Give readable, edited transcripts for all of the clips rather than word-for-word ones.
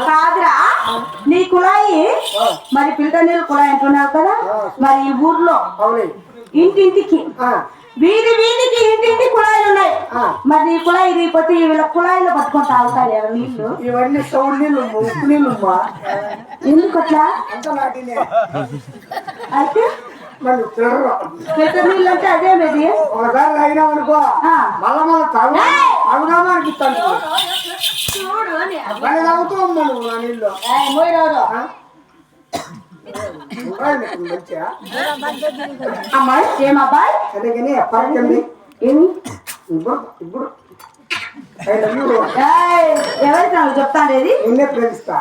కాదురా నీ కుళాయి మరి ఫిల్టర్ నీళ్ళు కుళాయి అంటున్నావు కదా మరి ఈ ఊర్లో ఇంటింటికి వీధి వీధికి ఇంటింటి కుళాయిలు ఉన్నాయి మరి ఈ కుళాయి ఇరిగిపోతే వీళ్ళ కుళాయిలో పట్టుకొని తాగుతారు నీళ్లు ఇవన్నీ సౌండ్ నీళ్ళు ఉప్పు నీళ్ళు ఎందుకు అట్లా అయితే ఫిల్టర్ నీళ్ళు అంటే అదే మీది ఒకసారి తాగినాం అనుకో మళ్ళా మళ్ళీ తాగుదామా అనిపిస్తాను తాగుతూ ఉన్నాను నా నీళ్ళు అమ్మాయి ఏమబ్బాయి అదే కానీ ఎప్పటికండి ఏమి ఇప్పుడు ఎవరికి నాకు చెప్తానేది నిన్నే ప్రేమిస్తా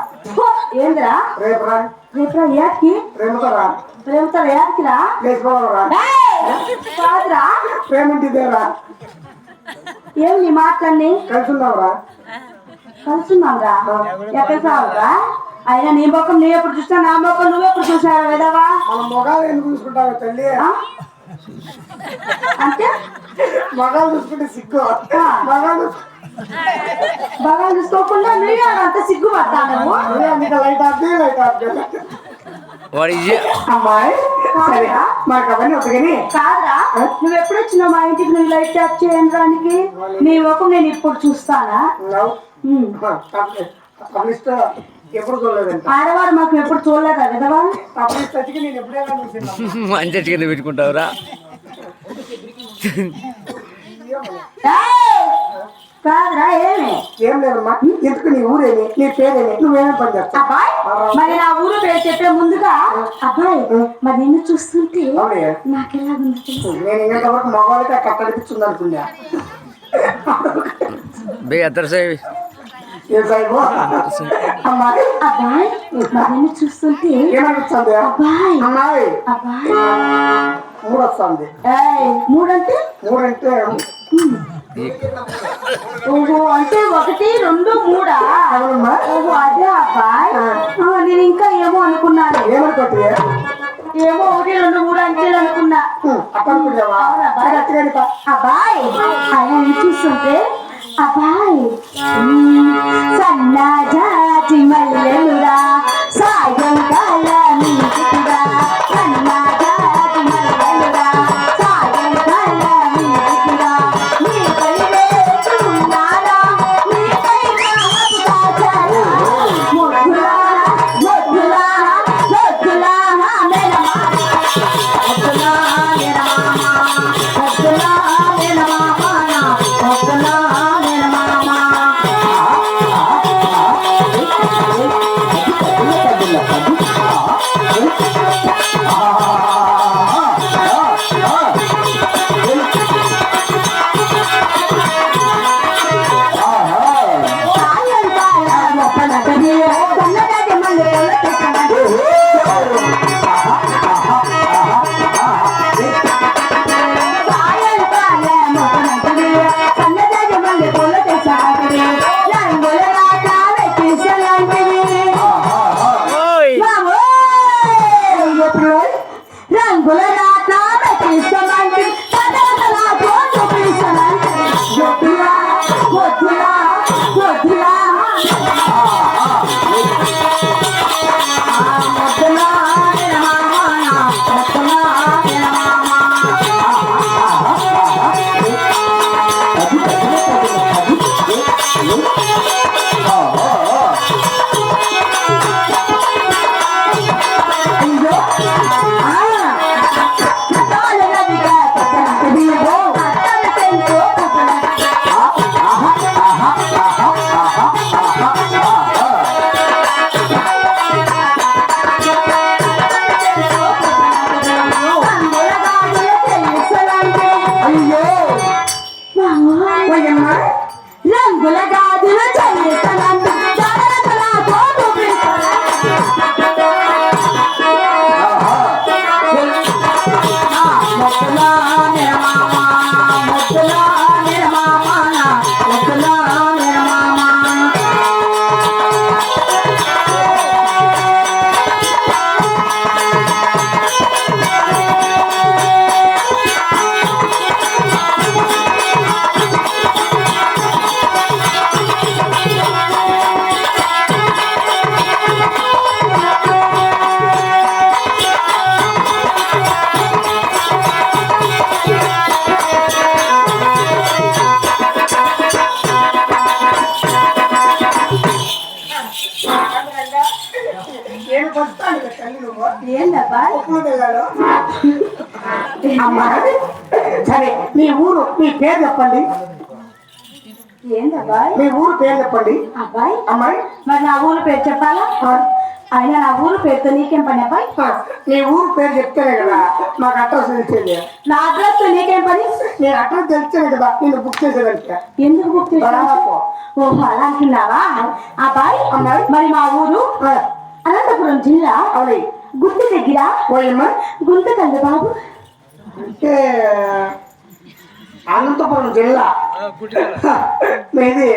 ఏందిరా రేపురా రేపురా ఏకి ప్రేమతో రా ప్రేమతో ఏకిరా లేచిపోవరా కాదురా ప్రేమింటిదేరా ఏం నీ మాటలన్నీ కలిసి ఉన్నావురా కలుసున్నావురా ఎక్కడ సావురా అయినా నీ మొక్కం నీ ఎప్పుడు చూస్తా నా మొక్కం నువ్వెప్పుడు చూసావు విధవా మన మొగాలు ఎందుకు చూసుకుంటావు తల్లి అంటే మగాలు చూసుకుంటే సిగ్గు బాగా చూసుకోకుండా నువ్వే అంత సిగ్గుపడతాను లైట్ ఆఫ్ అమ్మాయి మాకు అవన్నీ వద్దుగాని కాదురా నువ్వు ఎప్పుడు వచ్చినావు మా ఇంటికి నువ్వు లైట్ ఆఫ్ చేయడానికి నీ ముఖం నేను ఇప్పుడు చూస్తానా ఎప్పుడు చూడలేదంట ఆడవారు మాకు ఎప్పుడు చూడలేదా విధవా నేను ఎప్పుడైనా మంచి కింద పెట్టుకుంటావురా కాదురా ఏం లేదమ్మా ఎందుకు నీ ఊరేమి నీ పేరేమి నువ్వేమేమి పని చేస్తావు అబ్బాయి మరి నా ఊరు పేరు చెప్పే ముందుగా అబ్బాయి మరి నిన్ను చూస్తుంటే నాకెలా ఉంది నేను ఇంతవరకు మగవాళ్ళకి కట్టడిపించింది అనుకున్నా అబ్బాయి మరి నిన్ను చూస్తుంటే ఏమనిపిస్తుంది అబ్బాయి అమ్మాయి అబ్బాయి మూడు వస్తుంది మూడంటే ఓహో అంటే 1 2 3 ఓహో అదే అబ్బాయి నేను ఇంకా ఏమో అనుకున్నాను ఏమనుకోవచ్చు ఏమో 1 2 3 అంకెలు అనుకున్నా అబ్బాయి ఆయన చూస్తుంటే అబ్బాయి సన్నజాజి మల్లెలురా సాయంకాల నీటిరా సన్నజాజి మల్లెలురా సాయంకాల నీటిరా నీపై వేస్తున్నారా నీపై కాచారా ముద్దులా ముద్దులా ముద్దులా మేనమా ముద్దులా మేనమా ముద్దులా మేనమా ముద్దులా రంగుల గాజులు చల్లి వస్తాను తల్లి నువ్వు ఏందబ్బా ఒప్పులు వెళ్ళాడు అమ్మా సరే మీ ఊరు మీ పేరు చెప్పండి ఏందబ్బాయ్ మీ ఊరు పేరు చెప్పండి అబ్బాయి అమ్మాయి మరి నా ఊరు పేరు చెప్పాలా అయినా నా ఊరు పేరుతో నీకేం పని అబ్బాయి నీ ఊరు పేరు చెప్తేనే కదా మాకు అడ్రస్ తెలిసేది నా అడ్రస్ తో నీకేం పని నేను అడ్రస్ తెలిస్తేనే కదా నేను బుక్ చేసేదానికి ఎందుకు బుక్ చేసావు ఓహో అలా అంటున్నావా అబ్బాయి అమ్మాయి మరి మా ఊరు అనంతపురం జిల్లా అవును గుంతు దగ్గర పోయమ్మా గుంతకండి బాబు అంటే అనంతపురం జిల్లా మీది